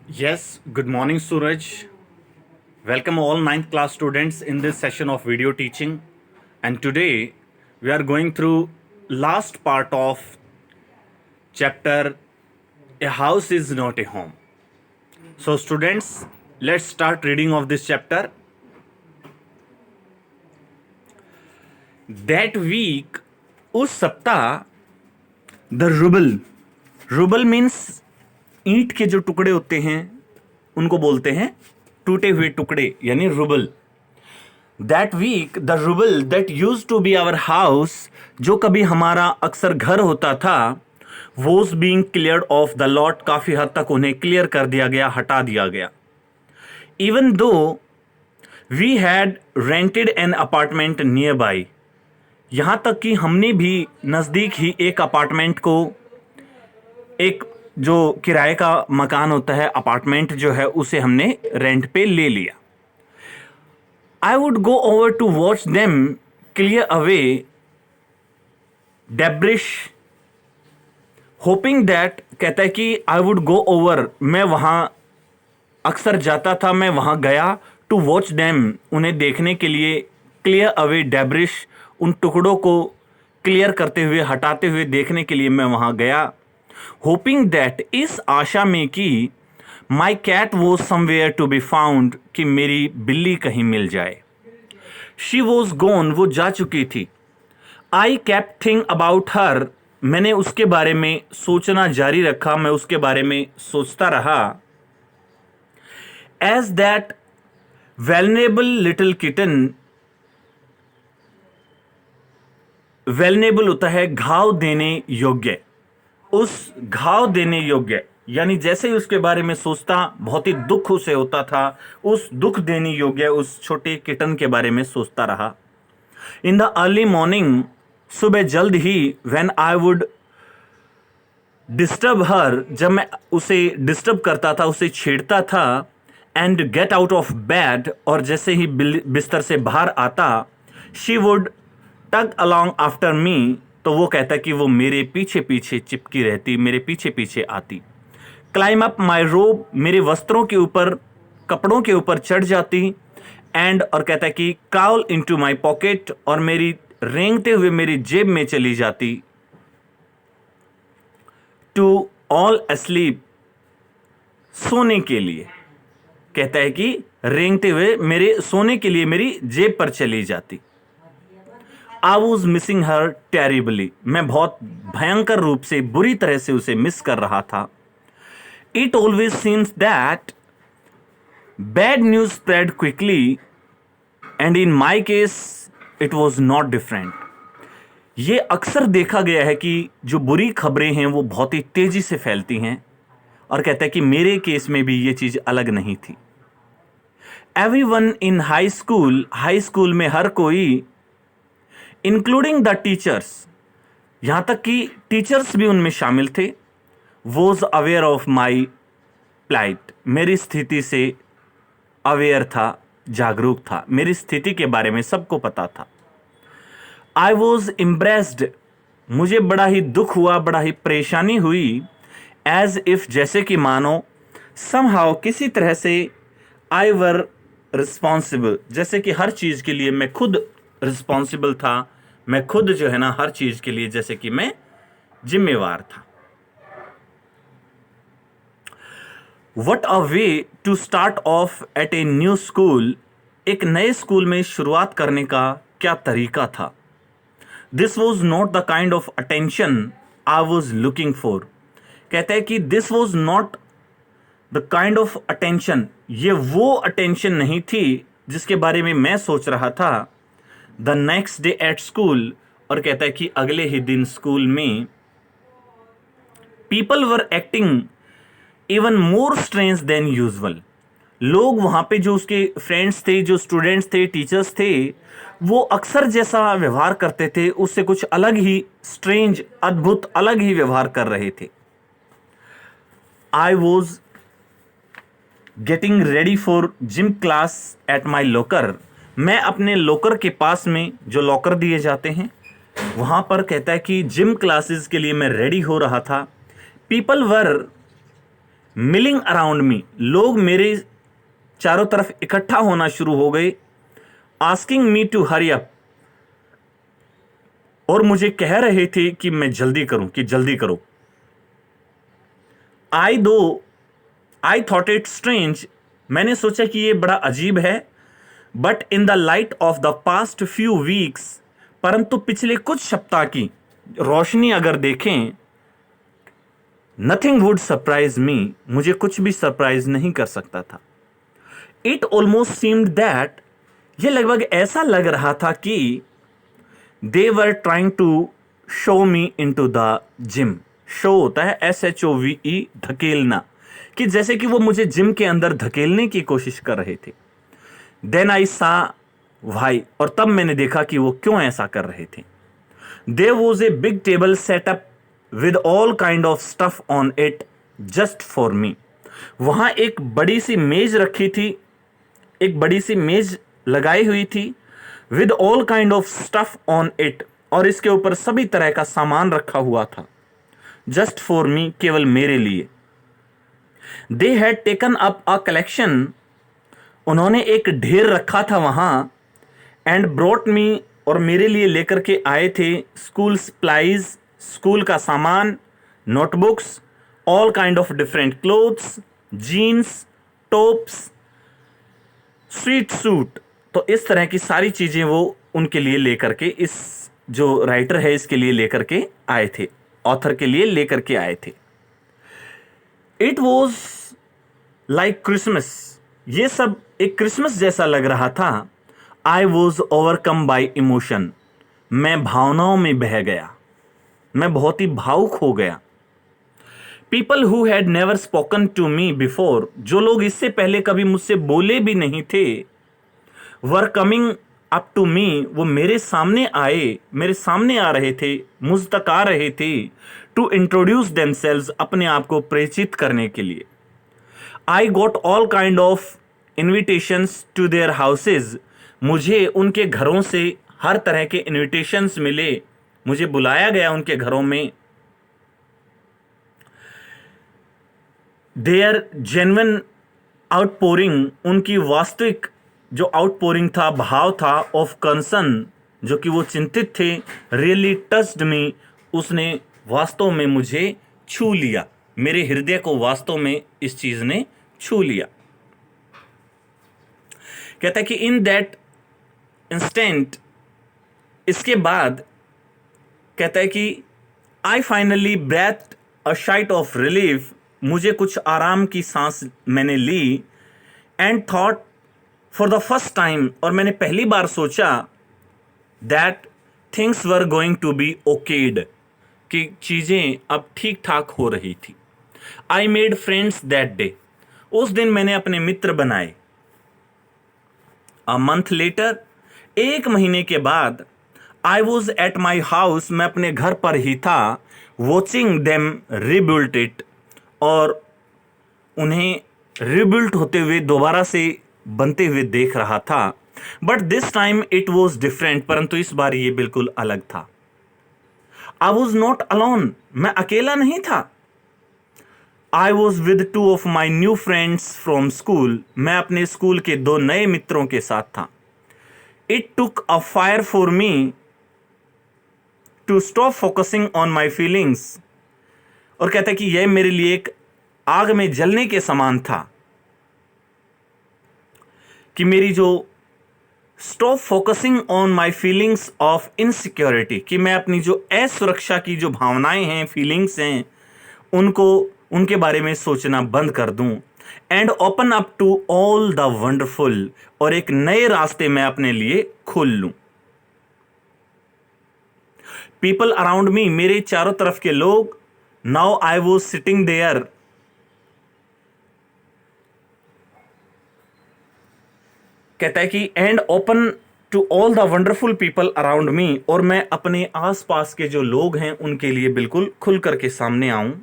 Yes, good morning, Suraj. Welcome all ninth class students in this session of video teaching. And today we are going through last part of chapter A House is Not a Home. So students, let's start reading of this chapter. That week, उस सप्ताह, the rubble means ईंट के जो टुकड़े होते हैं उनको बोलते हैं टूटे हुए टुकड़े यानी rubble. That week the rubble that used to be our house, जो कभी हमारा अक्सर घर होता था, was being cleared of the lot, काफी हद तक उन्हें क्लियर कर दिया गया, हटा दिया गया. Even though we had rented an apartment near by, यहां तक कि हमने भी नजदीक ही एक अपार्टमेंट को, एक जो किराए का मकान होता है, अपार्टमेंट जो है, उसे हमने रेंट पे ले लिया. I would go over to watch them clear away debris, hoping that, कहता है कि आई वुड गो ओवर, मैं वहां अक्सर जाता था, मैं वहां गया, टू वॉच देम, उन्हें देखने के लिए, क्लियर अवे डेब्रिश, उन टुकड़ों को क्लियर करते हुए, हटाते हुए देखने के लिए मैं वहां गया. होपिंग दैट, इस आशा में कि my cat was somewhere to be found, कि मेरी बिल्ली कहीं मिल जाए. शी वॉज गॉन, वो जा चुकी थी. I kept thing about her, मैंने उसके बारे में सोचना जारी रखा, मैं उसके बारे में सोचता रहा. एज दैट वेलनेबल लिटिल किटन, वेलनेबल होता है घाव देने योग्य, उस घाव देने योग्य, यानी जैसे ही उसके बारे में सोचता बहुत ही दुख उसे होता था, उस दुख देने योग्य उस छोटे किटन के बारे में सोचता रहा. इन द अर्ली मॉर्निंग, सुबह जल्द ही, when I would disturb her, जब मैं उसे डिस्टर्ब करता था, उसे छेड़ता था, and get out of bed, और जैसे ही बिस्तर से बाहर आता, she would tug along after me, तो वो कहता कि वो मेरे पीछे पीछे चिपकी रहती, मेरे पीछे पीछे आती. क्लाइम अप माई रोब, मेरे वस्त्रों के ऊपर, कपड़ों के ऊपर चढ़ जाती. एंड, और कहता है कि क्राउल इनटू माई पॉकेट, और मेरी रेंगते हुए मेरी जेब में चली जाती. टू ऑल अस्लीप, सोने के लिए, कहता है कि रेंगते हुए मेरे सोने के लिए मेरी जेब पर चली जाती. I was missing her terribly, मैं बहुत भयंकर रूप से, बुरी तरह से उसे मिस कर रहा था. It always seems that bad news spread quickly, and in my case it was not different. ये अक्सर देखा गया है कि जो बुरी खबरें हैं वो बहुत ही तेजी से फैलती हैं, और कहता है कि मेरे केस में भी ये चीज अलग नहीं थी. एवरीवन इन हाई स्कूल में हर कोई, इंक्लूडिंग द टीचर्स, यहां तक कि टीचर्स भी उनमें शामिल थे, was aware of my plight, मेरी स्थिति से अवेयर था, जागरूक था, मेरी स्थिति के बारे में सबको पता था. आई वॉज इम्प्रेस्ड, मुझे बड़ा ही दुख हुआ, बड़ा ही परेशानी हुई. एज इफ, जैसे कि मानो, समहाउ, किसी तरह से, आई वर रिस्पॉन्सिबल, जैसे कि हर चीज के लिए मैं खुद रिस्पॉन्सिबल था, मैं खुद जो है ना हर चीज के लिए जैसे कि मैं जिम्मेवार था. What a way to start off at a new school, एक नए स्कूल में शुरुआत करने का क्या तरीका था. This was not the kind of attention I was looking for, कहता है कि this was not the kind of attention, ये वो अटेंशन नहीं थी जिसके बारे में मैं सोच रहा था. The next day at school, और कहता है कि अगले ही दिन स्कूल में, people were acting even more strange than usual, लोग वहां पे जो उसके फ्रेंड्स थे, जो स्टूडेंट्स थे, टीचर्स थे, वो अक्सर जैसा व्यवहार करते थे उससे कुछ अलग ही स्ट्रेंज, अद्भुत, अलग ही व्यवहार कर रहे थे. I was getting ready for gym class at my locker, मैं अपने लॉकर के पास में, जो लॉकर दिए जाते हैं वहां पर, कहता है कि जिम क्लासेस के लिए मैं रेडी हो रहा था. People were milling around me, लोग मेरे चारों तरफ इकट्ठा होना शुरू हो गए, asking me to hurry up, और मुझे कह रहे थे कि मैं जल्दी करूं, कि जल्दी करो। आई थॉट इट स्ट्रेंज, मैंने सोचा कि ये बड़ा अजीब है। But in the light of the past few weeks, परंतु पिछले कुछ सप्ताह की रोशनी अगर देखें, नथिंग वुड सरप्राइज मी, मुझे कुछ भी सरप्राइज नहीं कर सकता था। इट ऑलमोस्ट सीम्ड दैट, ये लगभग ऐसा लग रहा था कि they were trying to shove me into the gym. Shove होता है SHOVE, धकेलना, कि जैसे कि वो मुझे जिम के अंदर धकेलने की कोशिश कर रहे थे। देन आई सा वाई, और तब मैंने देखा कि वो क्यों ऐसा कर रहे थे। There was a big table setup with all kind of stuff on it just for me. वहां एक बड़ी सी मेज रखी थी, एक बड़ी सी मेज लगाई हुई थी, with all kind of stuff on it, और इसके ऊपर सभी तरह का सामान रखा हुआ था, जस्ट फॉर मी, केवल मेरे लिए। They had taken up a collection, उन्होंने एक ढेर रखा था वहां, एंड ब्रॉट मी, और मेरे लिए लेकर के आए थे, स्कूल सप्लाईज, स्कूल का सामान, notebooks, all kind of different clothes, jeans, tops, sweet suit. तो इस तरह की सारी चीजें वो उनके लिए लेकर के, इस जो राइटर है इसके लिए लेकर के आए थे, ऑथर के लिए लेकर के आए थे। इट वॉज लाइक क्रिसमस, ये सब एक क्रिसमस जैसा लग रहा था। I was overcome by emotion, मैं भावनाओं में बह गया, मैं बहुत ही भावुक हो गया। People who had never spoken to me before, जो लोग इससे पहले कभी मुझसे बोले भी नहीं थे, were coming up to me, वो मेरे सामने आए, मेरे सामने आ रहे थे, मुझ तक आ रहे थे, टू इंट्रोड्यूस देमसेल्व्स, अपने आप को परिचित करने के लिए। I got all kind of invitations to their houses, मुझे उनके घरों से हर तरह के इन्विटेशंस मिले, मुझे बुलाया गया उनके घरों में। देयर जेन्युइन आउटपोरिंग, उनकी वास्तविक जो आउटपोरिंग था, भाव था, ऑफ कंसर्न, जो कि वो चिंतित थे, रियली टच्ड मी, उसने वास्तव में मुझे छू लिया, मेरे हृदय को वास्तव में इस चीज ने छू लिया। कहता है कि इन दैट इंस्टेंट, इसके बाद कहता है कि I finally breath a sigh of relief, मुझे कुछ आराम की सांस मैंने ली, and thought for the first time, और मैंने पहली बार सोचा, that things were going to be okayed, कि चीजें अब ठीक ठाक हो रही थी। I made friends that day, उस दिन मैंने अपने मित्र बनाए। अ मंथ लेटर, एक महीने के बाद, I was at my house, मैं अपने घर पर ही था, वॉचिंग देम रिबिल्ट इट, और उन्हें रिबिल्ट होते हुए, दोबारा से बनते हुए देख रहा था। But this time it was different, परंतु इस बार ये बिल्कुल अलग था। आई वॉज नॉट अलोन, मैं अकेला नहीं था। I was with two of my new friends from school, मैं अपने स्कूल के दो नए मित्रों के साथ था। It took a fire for me to stop focusing on my feelings, और कहता है कि यह मेरे लिए एक आग में जलने के समान था, कि मेरी जो stop focusing on my feelings of insecurity, कि मैं अपनी जो असुरक्षा की जो भावनाएं हैं, फीलिंग्स हैं, उनको, उनके बारे में सोचना बंद कर दूं, and open up to all the wonderful, और एक नए रास्ते मैं अपने लिए खोल लूं। पीपल अराउंड मी, मेरे चारों तरफ के लोग, now I was sitting there, कहता है कि and open to all the wonderful people around me, और मैं अपने आसपास के जो लोग हैं उनके लिए बिल्कुल खुल करके सामने आऊं।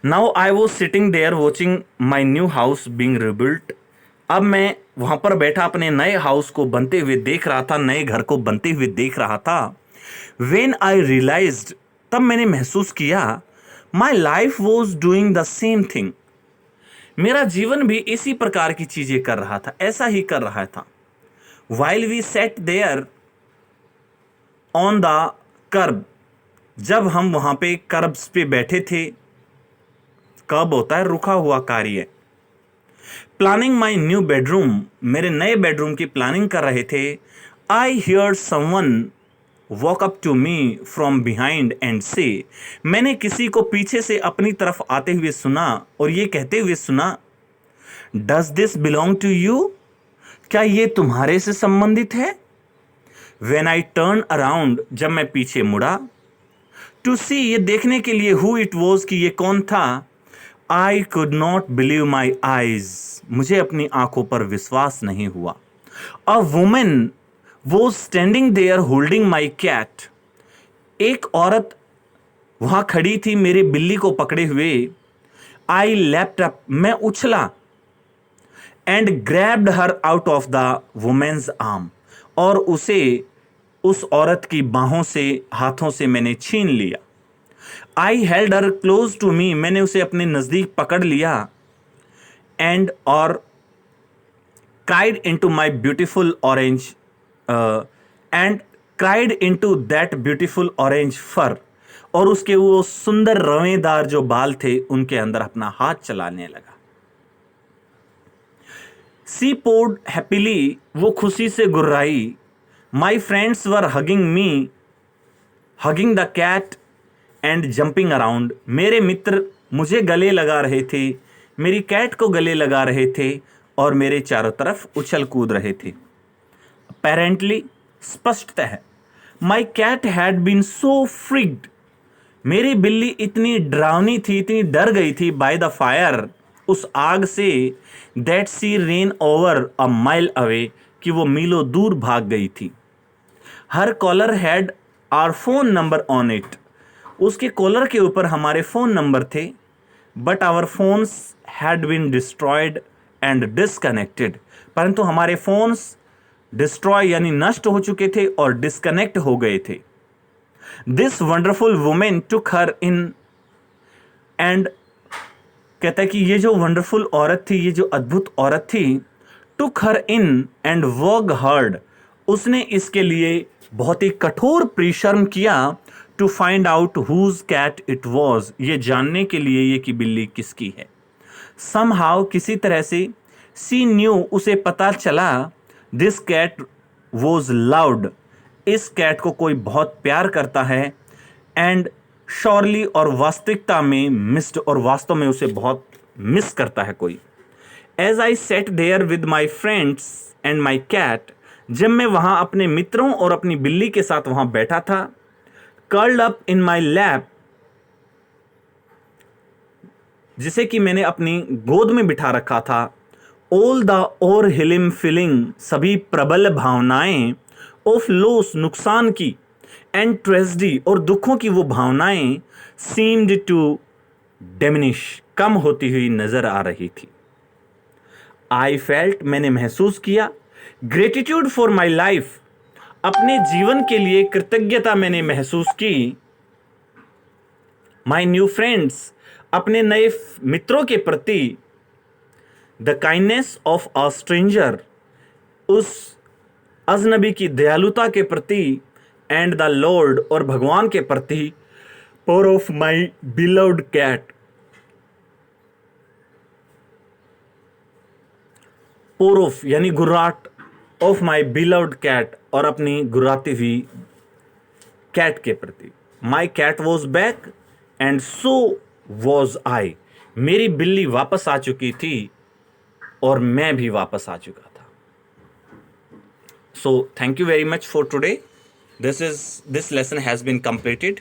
Now I was sitting there watching my new house being rebuilt, अब मैं वहां पर बैठा अपने नए हाउस को बनते हुए देख रहा था, नए घर को बनते हुए देख रहा था। वेन आई रियलाइज्ड, तब मैंने महसूस किया, my life was doing the same thing. मेरा जीवन भी इसी प्रकार की चीजें कर रहा था, ऐसा ही कर रहा था। While we sat there on the kerb, जब हम वहां पे कर्ब्स पे बैठे थे, कर्ब होता है रुका हुआ कार्य। प्लानिंग माई न्यू बेडरूम, मेरे नए बेडरूम की प्लानिंग कर रहे थे। I hear someone walk up to me from behind and से, मैंने किसी को पीछे से अपनी तरफ आते हुए सुना और ये कहते हुए सुना, does this belong to you, क्या ये तुम्हारे से संबंधित है। वेन आई टर्न अराउंड, जब मैं पीछे मुड़ा, टू सी, ये देखने के लिए, हु इट वॉज, कि ये कौन था। I could not believe my eyes, मुझे अपनी आंखों पर विश्वास नहीं हुआ। A woman was standing there holding my cat, एक औरत वहां खड़ी थी मेरे बिल्ली को पकड़े हुए। आई लेफ्ट अप, मैं उछला, and grabbed her out of the woman's arm, और उसे उस औरत की बाहों से, हाथों से मैंने छीन लिया। I held her close to me, मैंने उसे अपने नजदीक पकड़ लिया। एंड और cried into my beautiful orange and cried into that beautiful orange fur, और उसके वो सुंदर रवेदार जो बाल थे उनके अंदर अपना हाथ चलाने लगा। सी पोर्ड हैप्पीली, वो खुशी से गुर्राई। My friends were hugging me, hugging the cat and jumping around, मेरे मित्र मुझे गले लगा रहे थे, मेरी कैट को गले लगा रहे थे और मेरे चारों तरफ उछल कूद रहे थे। अपेरेंटली, स्पष्टतः, my cat had been so frightened, मेरी बिल्ली इतनी डरावनी थी, इतनी डर गई थी, बाय द फायर, उस आग से, that she ran over a mile away, कि वो मीलों दूर भाग गई थी। Her collar had our phone number on it, उसके कॉलर के ऊपर हमारे फोन नंबर थे। But our phones had been destroyed and disconnected, परंतु हमारे फोन्स डिस्ट्रॉय यानी नष्ट हो चुके थे और डिस्कनेक्ट हो गए थे। This wonderful women took her in and, कहता है कि ये जो वंडरफुल औरत थी, ये जो अद्भुत औरत थी, took her in and work hard, उसने इसके लिए बहुत ही कठोर परिश्रम किया। To find out whose cat it was, ये जानने के लिए ये कि बिल्ली किसकी है। समहाउ, किसी तरह से, सी न्यू, उसे पता चला, दिस कैट वॉज लाउड, इस कैट को कोई बहुत प्यार करता है। एंड श्योरली, और वास्तविकता में, मिस्ड, और वास्तव में उसे बहुत मिस करता है कोई। As I sat there with my friends and my cat, जब मैं वहां अपने मित्रों और अपनी बिल्ली के साथ वहां बैठा था, curled up in my lap, जिसे कि मैंने अपनी गोद में बिठा रखा था। ऑल द ओर हिलिम फीलिंग, सभी प्रबल भावनाएं, ऑफ लॉस, नुकसान की, एंड ट्रेजेडी, और दुखों की वो भावनाएं, सीम्ड टू डिमिनिश, कम होती हुई नजर आ रही थी। आई फेल्ट, मैंने महसूस किया, ग्रेटिट्यूड फॉर माई लाइफ, अपने जीवन के लिए कृतज्ञता मैंने महसूस की। माई न्यू फ्रेंड्स, अपने नए मित्रों के प्रति। The kindness of a stranger, उस अजनबी की दयालुता के प्रति। एंड द लॉर्ड, और भगवान के प्रति। Purr of my beloved cat, purr of यानी गुर्राट, ऑफ माई बिलव्ड कैट, और अपनी गुर्राती हुई कैट के प्रति। My cat was back and so was I, मेरी बिल्ली वापस आ चुकी थी और मैं भी वापस आ चुका था। So thank you very much for today. This lesson has been completed.